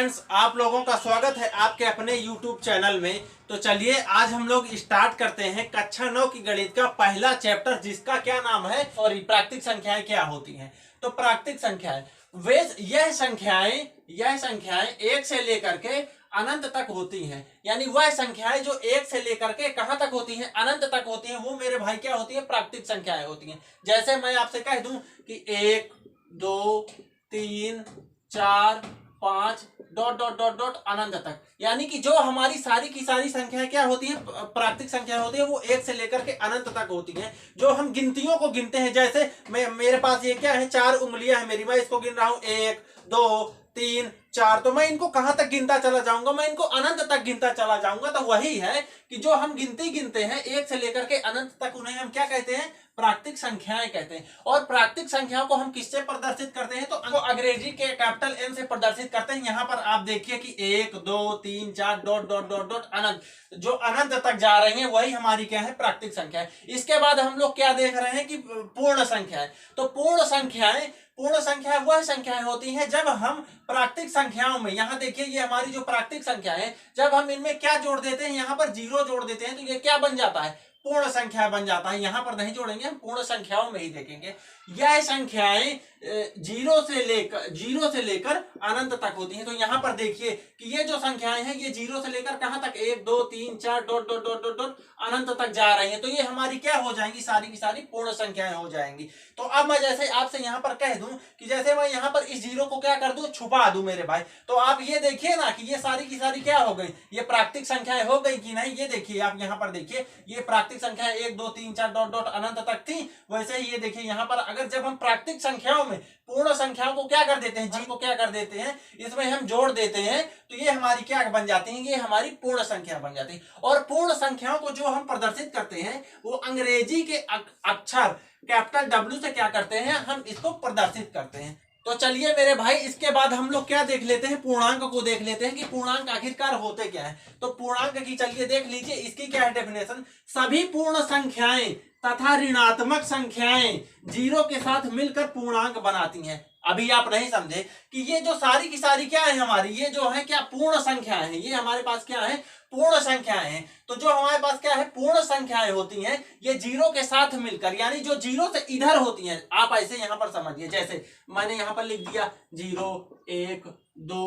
Friends, आप लोगों का स्वागत है आपके अपने YouTube चैनल में। तो चलिए आज हम लोग स्टार्ट करते हैं कक्षा 9 की गणित का पहला चैप्टर, जिसका क्या नाम है और प्राकृतिक संख्याएं क्या होती हैं। तो प्राकृतिक संख्याएं वे यह संख्याएं एक से लेकर के अनंत तक होती हैं। यानी वह संख्याएं जो एक से लेकर के कहां तक होती हैं, अनंत तक होती हैं, वो मेरे भाई क्या होती है, प्राकृतिक संख्याएं होती हैं। जैसे मैं आपसे कह दूं कि 1 2 3 4 5 डॉट डॉट डॉट डॉट अनंत तक, यानी कि जो हमारी सारी की सारी संख्याएं क्या होती हैं, प्राकृतिक संख्याएं होती हैं, वो एक से लेकर के अनंत तक होती हैं। जो हम गिनतियों को गिनते हैं, जैसे मेरे पास ये क्या है, 4 उंगलियां हैं मेरी, मैं इसको गिन रहा हूं 1 2 3 4, तो मैं इनको कहां तक गिनता चला जाऊंगा, मैं इनको अनंत तक गिनता चला जाऊंगा। तो वही है कि जो हम गिनते हैं एक से लेकर के अनंत तक, उन्हें हम क्या कहते हैं, प्राकृतिक संख्याएं कहते हैं। और प्राकृतिक संख्याओं को हम किससे प्रदर्शित करते हैं, तो अंग्रेजी के कैपिटल एन से प्रदर्शित करते हैं। यहां पर आप देखिए कि 1 2 3 4 डॉट डॉट डॉट डॉट अनंत, जो अनंत तक जा रही है वही हमारी क्या है, प्राकृतिक संख्या है। इसके बाद हम लोग क्या देख रहे हैं कि पूर्ण संख्या है। तो पूर्ण संख्याएं वह संख्याएं होती हैं जब हम प्राकृतिक संख्याओं में, यहां देखिए ये हमारी जो प्राकृतिक संख्या है, जब हम इनमें क्या जोड़ देते हैं, यहां पर 0 जोड़ देते हैं, तो ये क्या बन जाता है, पूर्ण संख्या बन जाता है। यहां पर नहीं जोड़ेंगे, हम पूर्ण संख्याओं में ही देखेंगे। यह संख्याएं 0 से लेकर अनंत तक होती हैं। तो यहां पर देखिए कि ये जो संख्याएं हैं, ये 0 से लेकर कहां तक, 1 2 3 4 dot dot dot dot dot अनंत तक जा रही हैं। तो ये हमारी क्या हो जाएंगी, सारी की सारी पूर्ण संख्याएं हो जाएंगी। तो अब मैं जैसे आपसे यहां पर कह दूं कि जैसे मैं यहां पर इस 0 को क्या कर दूं, छुपा दूं मेरे भाई, तो आप ये देखिए ना कि ये सारी की सारी क्या हो गई, ये प्राकृतिक संख्याएं हो गई कि नहीं। ये देखिए, आप यहां पर देखिए, ये प्राकृतिक संख्या 1 2 3 4 डॉट डॉट अनंत तक थी। वैसे ही ये देखिए यहां पर, अगर जब हम प्राकृतिक संख्याओं में पूर्ण संख्याओं को क्या कर देते हैं, जी को क्या कर देते हैं, इसमें हम जोड़ देते हैं, तो ये हमारी क्या बन जाती है, ये हमारी पूर्ण संख्या बन जाती है। और पूर्ण संख्याओं को जो हम प्रदर्शित करते हैं, वो अंग्रेजी के अक्षर कैपिटल W से क्या करते हैं, हम इसको प्रदर्शित करते हैं। तो चलिए मेरे भाई, इसके बाद हम लोग क्या देख लेते हैं, पूर्णांक को देख लेते हैं कि पूर्णांक आखिरकार होते क्या है। तो पूर्णांक की चलिए देख लीजिए, इसकी क्या है डेफिनेशन, सभी पूर्ण संख्याएं तथा ऋणात्मक संख्याएं 0 के साथ मिलकर पूर्णांक बनाती हैं। अभी आप नहीं समझे कि ये जो सारी की सारी क्या है हमारी, ये जो है क्या, पूर्ण संख्याएं हैं। ये हमारे पास क्या है, पूर्ण संख्याएं हैं। तो जो हमारे पास क्या है, पूर्ण संख्याएं होती हैं, ये 0 के साथ मिलकर, यानी जो 0 से इधर होती हैं, आप ऐसे यहां पर समझिए, जैसे मैंने यहां पर लिख दिया 0 1 2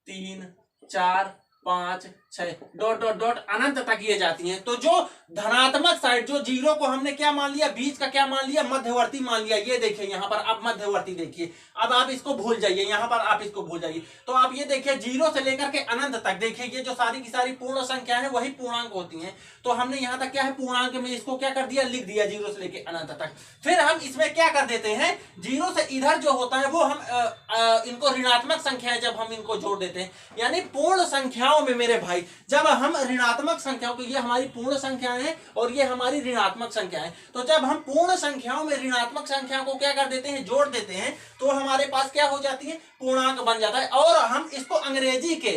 3 4 5 6 डॉट डॉट डॉट अनंत तक ये जाती हैं। तो जो धनात्मक साइड, जो 0 को हमने क्या मान लिया, बीच का क्या मान लिया, मध्यवर्ती मान लिया। ये देखिए यहां पर आप मध्यवर्ती देखिए, अब आप इसको भूल जाइए, यहां पर आप इसको भूल जाइए। तो आप ये देखिए 0 से लेकर के अनंत तक देखिए, ये जो सारी की सारी पूर्ण संख्या है वही पूर्णांक होती हैं। तो हमने यहां तक क्या है, पूर्णांक में इसको क्या कर दिया, लिख दिया 0 से लेकर अनंत तक। फिर हम इसमें क्या कर देते हैं, 0 से इधर जो होता है वो हम इनको ऋणात्मक संख्याएं जब हम इनको जोड़ देते हैं, यानी पूर्ण संख्याओं में मेरे भाई, जब हम ऋणात्मक संख्याओं को, ये हमारी पूर्ण संख्याएं हैं और ये हमारी ऋणात्मक संख्याएं, तो जब हम पूर्ण संख्याओं में ऋणात्मक संख्याओं को क्या कर देते हैं, जोड़ देते हैं, तो हमारे पास क्या हो जाती है, पूर्णांक बन जाता है। और हम इसको अंग्रेजी के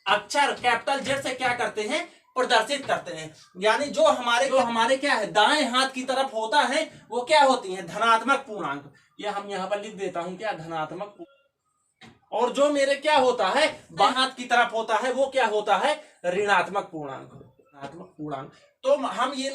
अक्षर कैपिटल Z से क्या करते हैं, प्रदर्शित करते हैं। यानी जो हमारे क्या है, दाएं हाथ की तरफ होता है, वो क्या होती है, धनात्मक पूर्णांक। ये हम यहां पर लिख देता हूं क्या, धनात्मक। और जो मेरे क्या होता है, बाएं हाथ की तरफ होता है, वो क्या होता है, ऋणात्मक पूर्णांक। तो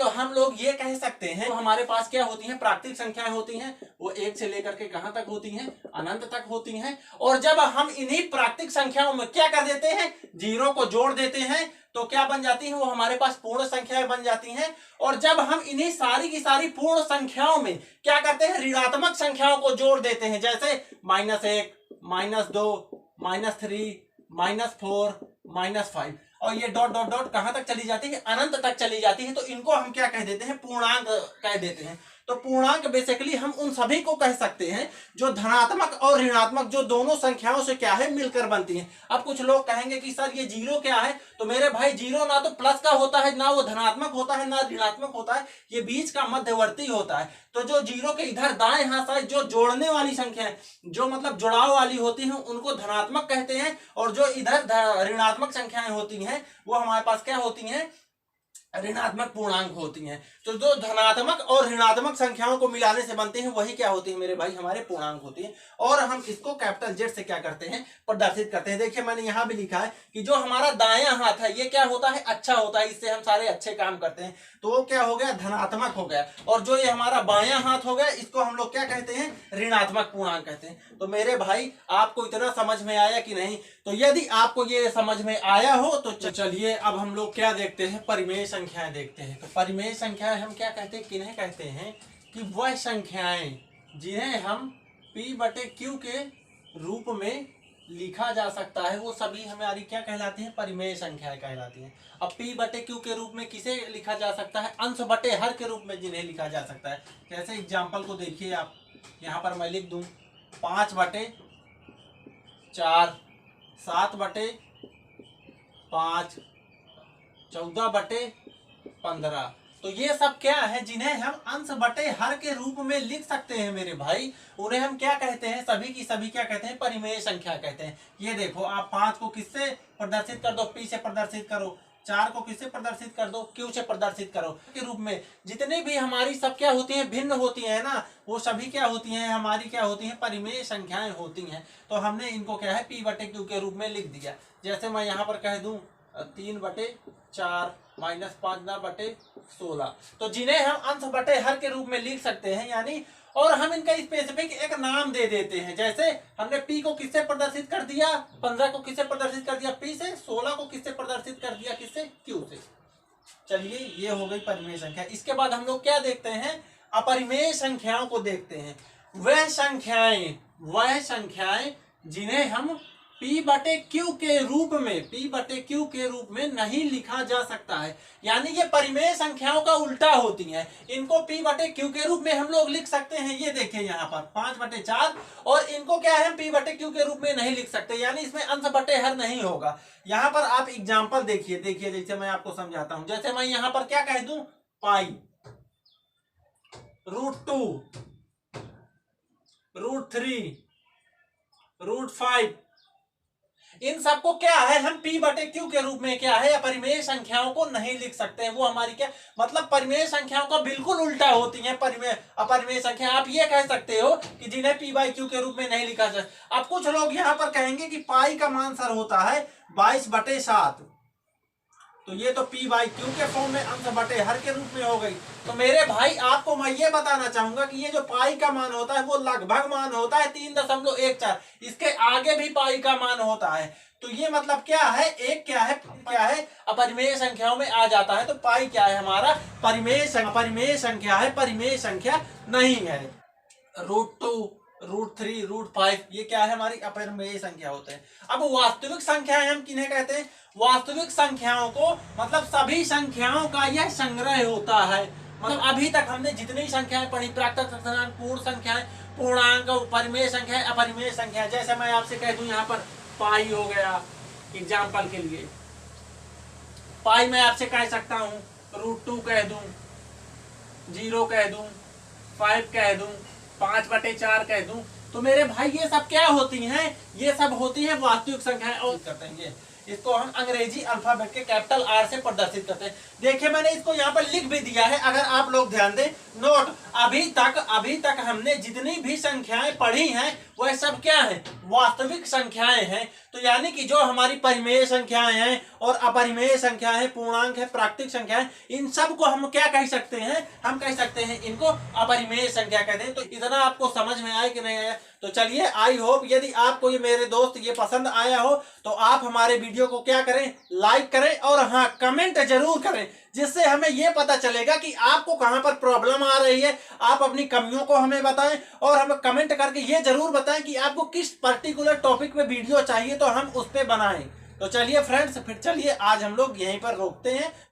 हम लोग ये कह सकते हैं, तो हमारे पास क्या होती हैं, प्राकृतिक संख्याएं होती हैं, वो 1 से लेकर के कहां तक होती हैं, अनंत तक होती हैं। और जब हम इन्हीं प्राकृतिक संख्याओं में क्या कर देते हैं, 0 को जोड़ देते हैं, तो क्या बन जाती हैं, वो हमारे पास पूर्ण संख्याएं बन जाती हैं। और जब हम इन्हीं सारी की सारी पूर्ण संख्याओं में क्या करते हैं, ऋणात्मक संख्याओं को जोड़ देते हैं, जैसे -1 -2 -3 -4 -5, और ये डॉट डॉट डॉट कहां तक चली जाती है, अनंत तक चली जाती है। तो इनको हम क्या कह देते हैं, पूर्णांक कह देते हैं। तो पूर्णांक बेसिकली हम उन सभी को कह सकते हैं जो धनात्मक और ऋणात्मक, जो दोनों संख्याओं से क्या है, मिलकर बनती हैं। अब कुछ लोग कहेंगे कि सर ये 0 क्या है, तो मेरे भाई 0 ना तो प्लस का होता है, ना वो धनात्मक होता है, ना ऋणात्मक होता है, ये बीच का मध्यवर्ती होता है। तो जो 0 के इधर दाएं हाथ साइड जो जोड़ने वाली संख्या है, जो मतलब जुड़ाव वाली होती है, उनको धनात्मक कहते हैं। और जो इधर ऋणात्मक संख्याएं होती हैं, वो हमारे पास क्या होती हैं, ऋणात्मक पूर्णांक होती हैं। तो जो धनात्मक और ऋणात्मक संख्याओं को मिलाने से बनते हैं वही क्या होती है मेरे भाई, हमारे पूर्णांक होती हैं। और हम इसको कैपिटल जेड से क्या करते हैं, प्रदर्शित करते हैं। देखिए मैंने यहाँ भी लिखा है कि जो हमारा दायां हाथ है ये क्या होता है, अच्छा होता है, इससे हम सारे अच्छे काम करते हैं, तो वो क्या हो गया, धनात्मक हो गया। और जो ये हमारा बायां हाथ हो गया इसको हम लोग क्या कहते हैं, ऋणात्मक पूर्णांक कहते हैं। तो मेरे भाई आपको इतना समझ में आया कि नहीं? तो यदि आपको ये समझ में आया हो तो चलिए अब हम लोग क्या देखते हैं, परिमेय संख्याएं देखते हैं। तो परिमेय संख्याएं हम क्या कहते हैं, किन्हें कहते हैं कि वह संख्याएं जिन्हें हम P/Q के रूप में लिखा जा सकता है वो सभी हमारी क्या कहलाती हैं, परिमेय संख्याएं कहलाती हैं। अब P/Q के रूप में किसे लिखा जा सकता है, अंश बटे हर के रूप में जिन्हें लिखा जा सकता है। जैसे एग्जाम्पल को देखिए आप, यहाँ पर मैं लिख दूं 5/4, 7/5, 14/15। तो ये सब क्या है, जिन्हें हम अंश बटे हर के रूप में लिख सकते हैं मेरे भाई, उन्हें हम क्या कहते हैं, सभी की सभी क्या कहते हैं, परिमेय संख्या कहते हैं। ये देखो आप 5 को किससे प्रदर्शित कर दो, P से प्रदर्शित करो, 4 को किससे प्रदर्शित कर दो, Q से प्रदर्शित करो के रूप में। जितनी भी हमारी सब क्या होती हैं, भिन्न होती हैं ना, वो सभी क्या होती हैं, हमारी क्या होती हैं, परिमेय संख्याएं होती हैं। तो हमने इनको क्या है, P/Q के रूप में लिख दिया। जैसे मैं यहाँ पर कह दूं 3/4 - 5/16, तो जिन्हें हम अंश बटे हर के रूप में लिख सकते हैं यानी, और हम इनका स्पेसिफिक एक नाम दे देते हैं। जैसे हमने P को किससे प्रदर्शित कर दिया, 15 को किससे प्रदर्शित कर दिया, P से, 16 को किससे प्रदर्शित कर दिया, किससे, Q से। चलिए ये हो गई परिमेय संख्या। इसके बाद हम लोग क्या देखते हैं, अपरिमेय संख्याओं को देखते हैं। वह संख्याएं जिन्हें हम P/Q के रूप में नहीं लिखा जा सकता है, यानी ये परिमेय संख्याओं का उल्टा होती हैं। इनको P/Q के रूप में हम लोग लिख सकते हैं। ये देखिए यहाँ पर 5/4, और इनको क्या है, P/Q के रूप में नहीं लिख सकते, यानी इसमें अंश बटे हर नहीं होगा। यहाँ पर आप एग्जाम्पल देखिए, जैसे मैं आपको समझाता हूं। जैसे मैं यहाँ पर क्या कह दूं, पाई, √2, √3, √5, इन सबको क्या है, हम P/Q के रूप में क्या है, अपरिमेय संख्याओं को नहीं लिख सकते हैं। वो हमारी क्या मतलब, परिमेय संख्याओं का बिल्कुल उल्टा होती है अपरिमेय संख्या। आप ये कह सकते हो कि जिन्हें P/Q के रूप में नहीं लिखा जा। अब कुछ लोग यहाँ पर कहेंगे कि पाई का मान सर होता है 22/7, तो ये तो P/Q के फॉर्म में अंश बटे हर के रूप में हो गई। तो मेरे भाई आपको मैं ये बताना चाहूंगा कि ये जो पाई का मान होता है वो लगभग मान होता है 3.14, इसके आगे भी पाई का मान होता है। तो ये मतलब क्या है, एक क्या है अपरिमेय संख्याओं में आ जाता है। तो पाई क्या है, हमारा परिमेय संख्या है, परिमेय संख्या नहीं है। √2, √3, √5 ये क्या है, हमारी अपरिमेय संख्या होते हैं। अब वास्तविक संख्याएं हम किन्हें कहते हैं, वास्तविक संख्याओं को मतलब सभी संख्याओं का यह संग्रह होता है। मतलब अभी तक हमने जितनी संख्याएं पढ़ी, प्राकृत संख्याएं, पूर्ण संख्याएं, पूर्णांक, परिमेय संख्याएं, अपरिमेय संख्याएं। जैसे मैं आपसे कह दूं यहाँ पर पाई हो गया, एग्जाम्पल के लिए पाई मैं आपसे कह सकता हूँ, √2 कह दूं, 0 कह दूं, 5 कह दूं, 5/4 कह दूं। तो मेरे भाई ये सब क्या होती हैं, ये सब होती हैं वास्तविक संख्याएं। और करते हैं इसको हम अंग्रेजी अल्फाबेट के कैपिटल R से प्रदर्शित करते हैं। देखिए मैंने इसको यहाँ पर लिख भी दिया है, अगर आप लोग ध्यान दें। नोट, अभी तक हमने जितनी भी संख्याएं पढ़ी हैं वह सब क्या है, वास्तविक संख्याएं हैं। तो यानी कि जो हमारी परिमेय संख्याएं हैं और अपरिमेय संख्याएं हैं, पूर्णांक है, प्राकृतिक संख्याएं, इन सब को हम क्या कह सकते हैं, हम कह सकते हैं इनको अपरिमेय संख्या कहते हैं। तो इतना आपको समझ में आया कि नहीं आया? तो चलिए, आई होप यदि आपको ये मेरे दोस्त ये पसंद आया हो तो आप हमारे वीडियो को क्या करें, लाइक करें, और हाँ कमेंट जरूर करें, जिससे हमें ये पता चलेगा कि आपको कहां पर प्रॉब्लम आ रही है। आप अपनी कमियों को हमें बताएं, और हमें कमेंट करके ये जरूर बताएं कि आपको किस पर्टिकुलर टॉपिक पे वीडियो चाहिए, तो हम उस पे बनाएं। तो चलिए फ्रेंड्स, फिर चलिए आज हम लोग यहीं पर रोकते हैं।